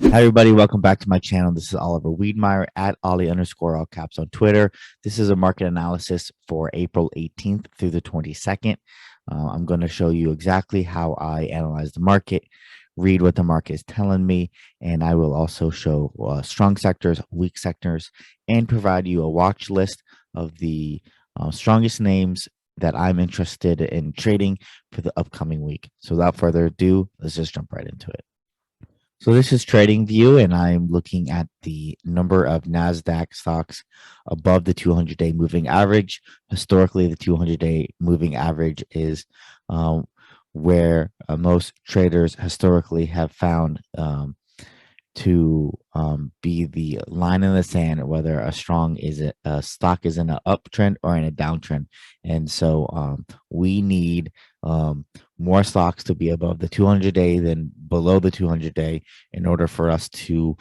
Hi everybody, welcome back to my channel. This is Oliver Wiedmaier at Ollie_all caps on Twitter. This is a market analysis for April 18th through the 22nd. I'm going to show you exactly how I analyze the market, read what the market is telling me, and I will also show strong sectors, weak sectors, and provide you a watch list of the strongest names that I'm interested in trading for the upcoming week. So without further ado, let's just jump right into it. So this is TradingView, and I'm looking at the number of Nasdaq stocks above the 200-day moving average. Historically, the 200-day moving average is where most traders historically have found to be the line in the sand, whether a stock is in an uptrend or in a downtrend. And so we need more stocks to be above the 200-day than below the 200-day in order for us to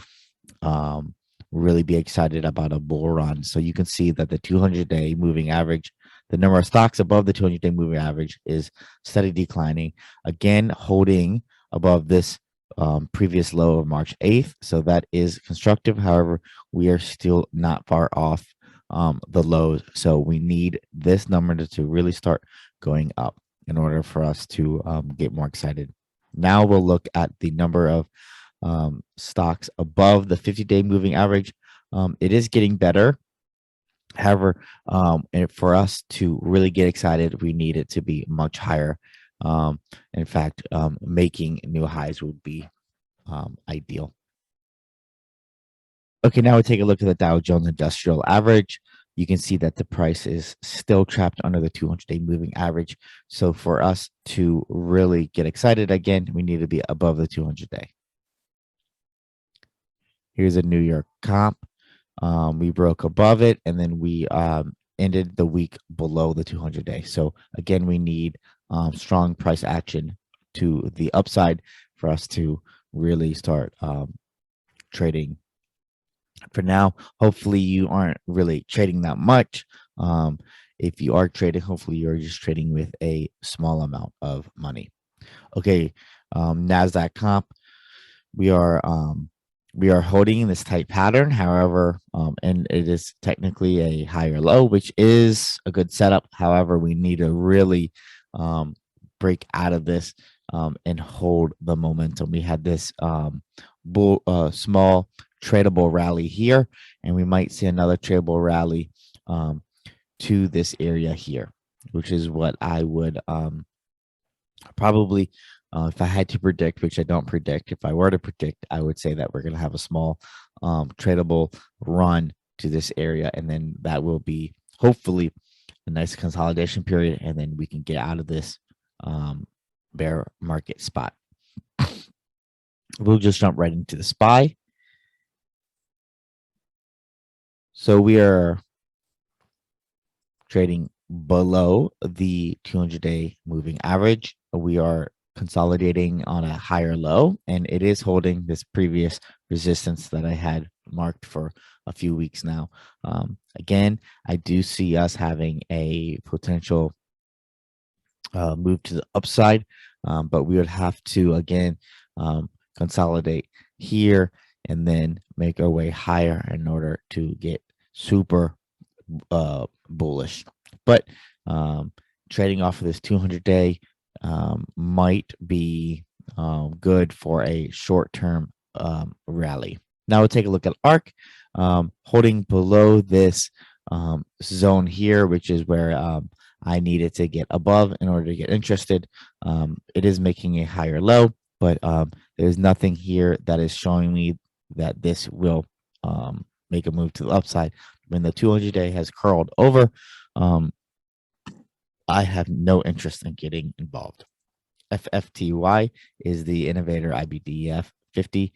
really be excited about a bull run. So you can see that the 200-day moving average, the number of stocks above the 200-day moving average, is steady declining, again holding above this previous low of March 8th. So that is constructive. However, we are still not far off the lows. So we need this number to really start going up in order for us to get more excited. Now we'll look at the number of stocks above the 50-day moving average. It is getting better. However, for us to really get excited, we need it to be much higher. In fact, making new highs would be ideal. Okay, now we take a look at the Dow Jones Industrial Average. You can see that the price is still trapped under the 200-day moving average. So for us to really get excited again, we need to be above the 200-day. Here's a New York comp. We broke above it, and then we ended the week below the 200-day. So again, we need strong price action to the upside for us to really start trading. For now, hopefully you aren't really trading that much. If you are trading, hopefully you're just trading with a small amount of money. Okay, Nasdaq comp, we are holding this tight pattern. However, and it is technically a higher low, which is a good setup. However, we need to really break out of this and hold the momentum. We had this small tradable rally here, and we might see another tradable rally to this area here, which is what I would probably, if I had to predict, which I don't predict, if I were to predict, I would say that we're going to have a small tradable run to this area, and then that will be hopefully a nice consolidation period, and then we can get out of this bear market spot. We'll just jump right into the SPY. So we are trading below the 200-day moving average. We are consolidating on a higher low, and it is holding this previous resistance that I had marked for a few weeks now. Again, I do see us having a potential move to the upside, but we would have to again consolidate here and then make our way higher in order to get super bullish. But trading off of this 200-day might be good for a short-term rally. Now we'll take a look at ARK, holding below this zone here, which is where I needed to get above in order to get interested. It is making a higher low, but there's nothing here that is showing me that this will make a move to the upside. When the 200-day has curled over, I have no interest in getting involved. FFTY is the Innovator IBDF 50.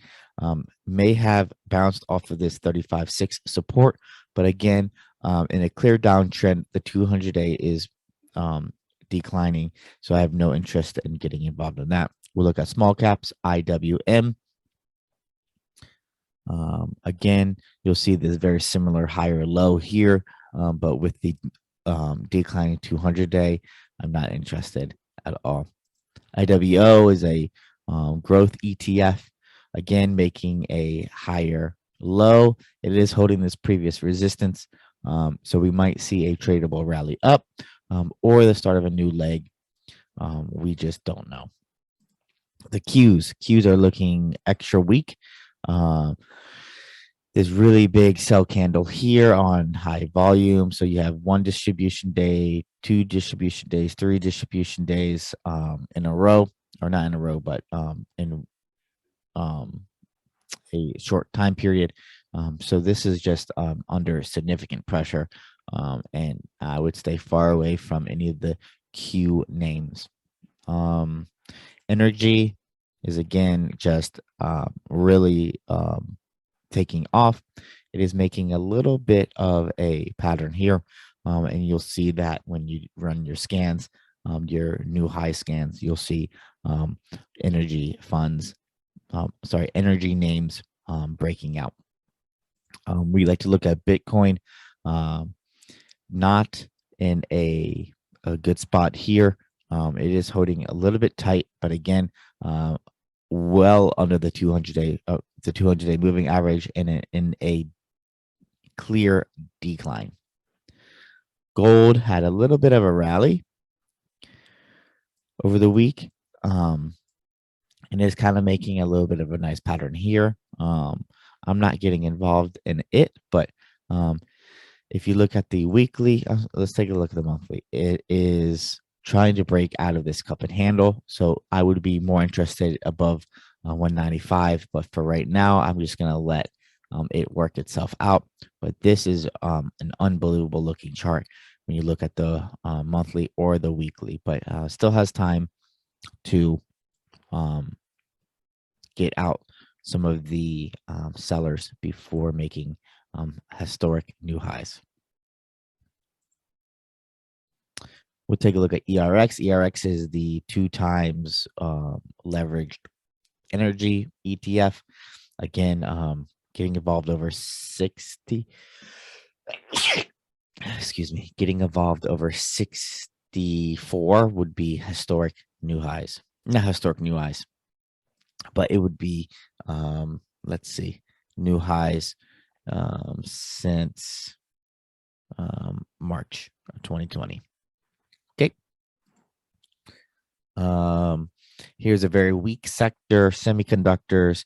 May have bounced off of this 35.6 support, but again, in a clear downtrend, the 200-day is declining, so I have no interest in getting involved in that. We'll look at small caps, IWM. Again, you'll see this very similar higher low here, but with the declining 200-day, I'm not interested at all. IWO is a growth ETF. again, making a higher low. It is holding this previous resistance. So we might see a tradable rally up or the start of a new leg. We just don't know. The Qs are looking extra weak. This really big sell candle here on high volume. So you have one distribution day, two distribution days, three distribution days in a row, or not in a row, but in a short time period. So this is just under significant pressure, and I would stay far away from any of the Q names. Energy is again just really taking off. It is making a little bit of a pattern here, and you'll see that when you run your scans, your new high scans, you'll see energy funds, energy names breaking out. We like to look at Bitcoin, not in a good spot here. It is holding a little bit tight, but again, well under the 200-day moving average, and in a clear decline. Gold had a little bit of a rally over the week, and is kind of making a little bit of a nice pattern here. I'm not getting involved in it, but if you look at the weekly, let's take a look at the monthly. It is trying to break out of this cup and handle. So I would be more interested above 195. But for right now, I'm just going to let it work itself out. But this is an unbelievable looking chart when you look at the monthly or the weekly. But still has time to get out some of the sellers before making historic new highs. We'll take a look at ERX. ERX is the 2 times leveraged energy ETF. Again, getting involved over 60. Excuse me. Getting involved over 64 would be historic new highs. Not historic new highs, but it would be, let's see, new highs since March of 2020. Okay. Here's a very weak sector, semiconductors,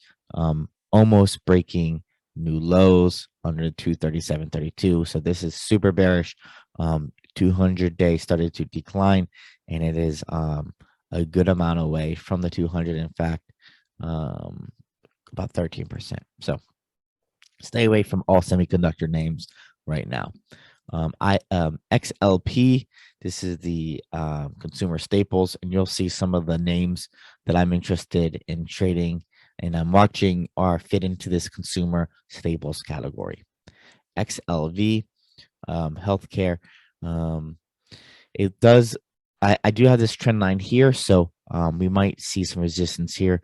almost breaking new lows under 237.32. So this is super bearish. 200-day started to decline, and it is a good amount away from the 200. In fact, about 13%. So stay away from all semiconductor names right now. XLP, this is the consumer staples, and you'll see some of the names that I'm interested in trading and I'm watching are fit into this consumer staples category. XLV, healthcare. It does. I do have this trend line here, so we might see some resistance here.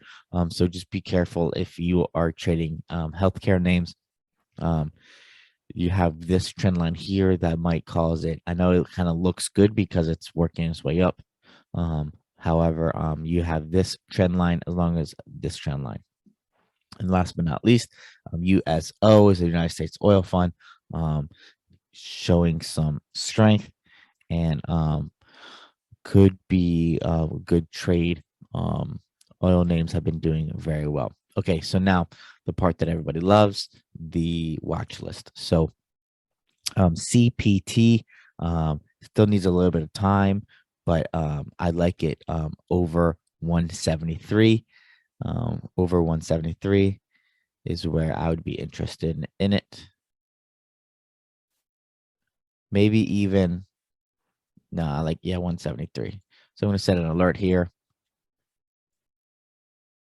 So just be careful if you are trading healthcare names. You have this trend line here that might cause it. I know it kind of looks good because it's working its way up. However, you have this trend line as long as this trend line. And last but not least, USO is the United States Oil Fund, showing some strength and could be a good trade. Oil names have been doing very well. Okay, so now the part that everybody loves, the watch list. So CPT still needs a little bit of time, but I like it over 173. Over 173 is where I would be interested in it. Maybe even, no, I like, yeah, 173. So I'm going to set an alert here.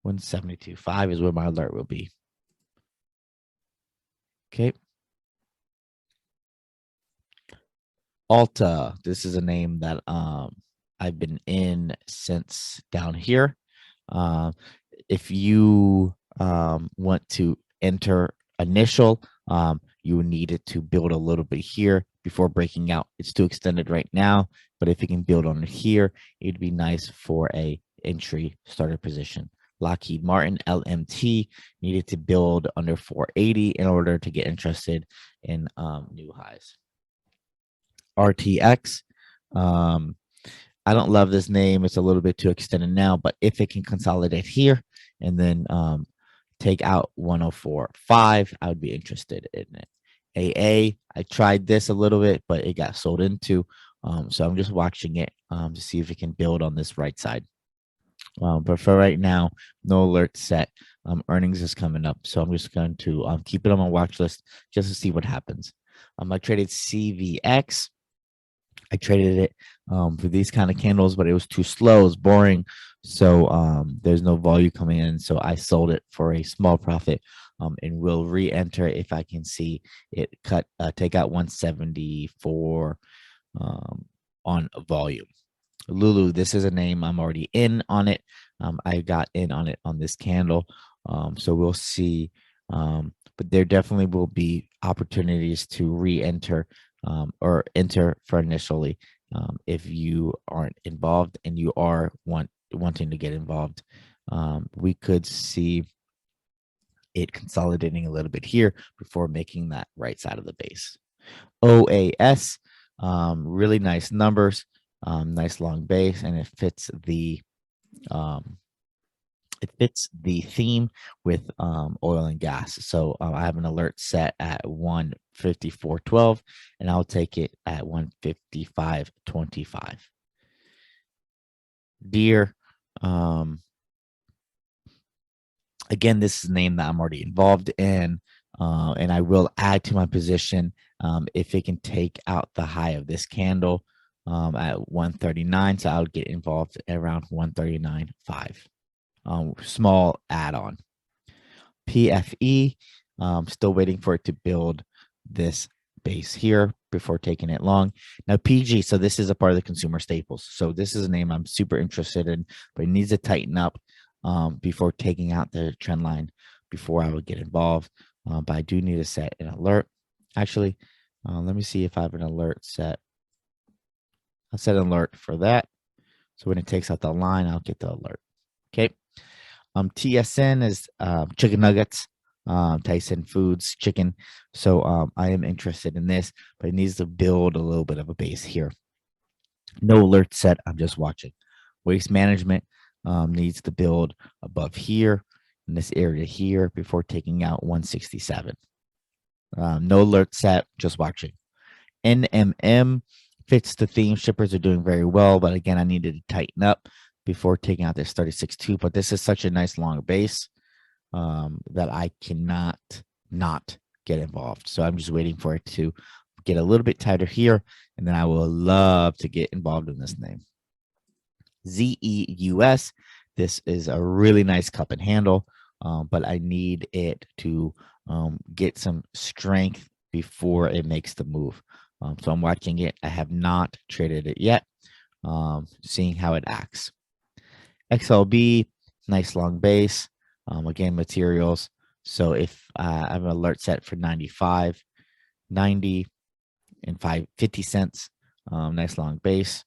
172.5 is where my alert will be. Okay. Alta, this is a name that I've been in since down here. If you want to enter initial, you need it to build a little bit here before breaking out. It's too extended right now, but if you can build on it here, it'd be nice for a entry starter position. Lockheed Martin, LMT, needed to build under 480 in order to get interested in new highs. RTX, um, I don't love this name. It's a little bit too extended now, but if it can consolidate here and then take out 104.5, I would be interested in it. AA, I tried this a little bit, but it got sold into. So I'm just watching it to see if it can build on this right side. But for right now, no alert set. Earnings is coming up, so I'm just going to keep it on my watch list just to see what happens. I traded CVX. I traded it for these kind of candles, but it was too slow. It was boring. So there's no volume coming in. So I sold it for a small profit and will re-enter if I can see it take out 174 on volume. Lulu, this is a name I'm already in on it. I got in on it on this candle. So we'll see. But there definitely will be opportunities to re-enter or enter for initially if you aren't involved and you are wanting to get involved. We could see it consolidating a little bit here before making that right side of the base. OAS, really nice numbers, nice long base, and it fits the theme with oil and gas. So I have an alert set at 154.12, and I'll take it at 155.25. Deer, again, this is a name that I'm already involved in, and I will add to my position if it can take out the high of this candle at 139. So I'll get involved at around 139.5. Small add-on. PFE, still waiting for it to build this base here before taking it long. Now PG, so this is a part of the consumer staples. So this is a name I'm super interested in, but it needs to tighten up before taking out the trend line before I would get involved. But I do need to set an alert. Actually, let me see if I have an alert set. I'll set an alert for that. So when it takes out the line, I'll get the alert. Okay. TSN is chicken nuggets, Tyson Foods chicken. So I am interested in this, but it needs to build a little bit of a base here. No alert set. I'm just watching. Waste management needs to build above here in this area here before taking out 167. No alert set. Just watching. NMM fits the theme. Shippers are doing very well, but again, I needed to tighten up before taking out this 36.2. But this is such a nice long base that I cannot not get involved. So I'm just waiting for it to get a little bit tighter here, and then I will love to get involved in this name. ZEUS, this is a really nice cup and handle, but I need it to get some strength before it makes the move. So I'm watching it. I have not traded it yet, seeing how it acts. XLB, nice long base. Again, materials. So if I have an alert set for 95, 90, and 50 cents, nice long base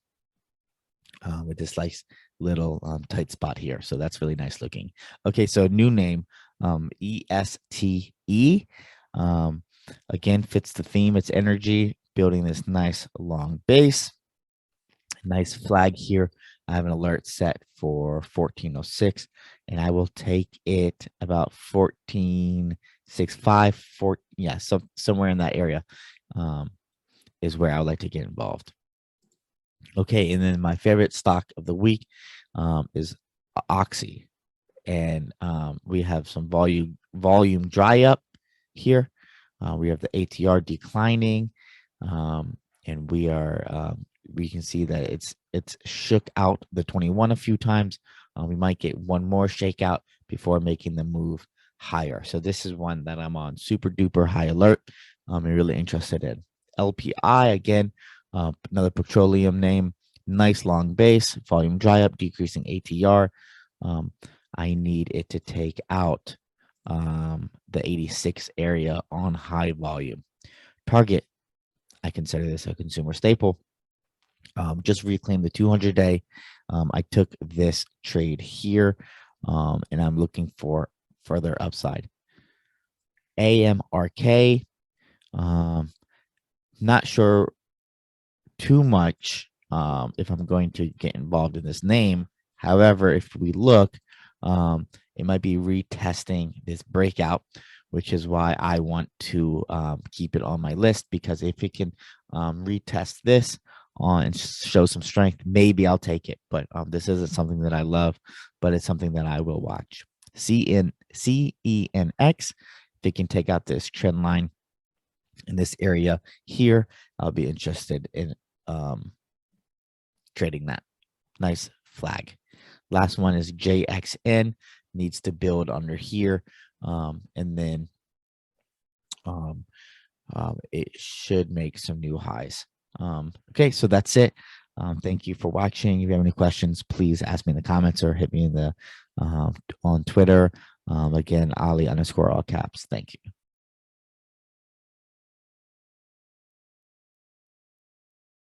with this nice little tight spot here. So that's really nice looking. Okay, so new name, ESTE. Again, fits the theme. It's energy, building this nice long base. Nice flag here. I have an alert set for 1406, and I will take it about 1465. Yeah, so somewhere in that area is where I would like to get involved. Okay, and then my favorite stock of the week is Oxy, and we have some volume dry up here. We have the ATR declining, and we are we can see that it's shook out the 21 a few times. We might get one more shakeout before making the move higher. So this is one that I'm on super duper high alert. I'm really interested in. LPI, again, another petroleum name. Nice long base, volume dry up, decreasing ATR. I need it to take out the 86 area on high volume. Target, I consider this a consumer staple. Just reclaimed the 200-day. I took this trade here and I'm looking for further upside. AMRK, not sure too much if I'm going to get involved in this name. However, if we look, it might be retesting this breakout, which is why I want to keep it on my list, because if it can retest this and show some strength, maybe I'll take it. But this isn't something that I love, but it's something that I will watch. CENX, if it can take out this trend line in this area here, I'll be interested in trading that. Nice flag. Last one is JXN, needs to build under here, and then it should make some new highs. Okay, so that's it. Thank you for watching. If you have any questions, please ask me in the comments or hit me in the on Twitter. Again, Ali _ all caps. Thank you.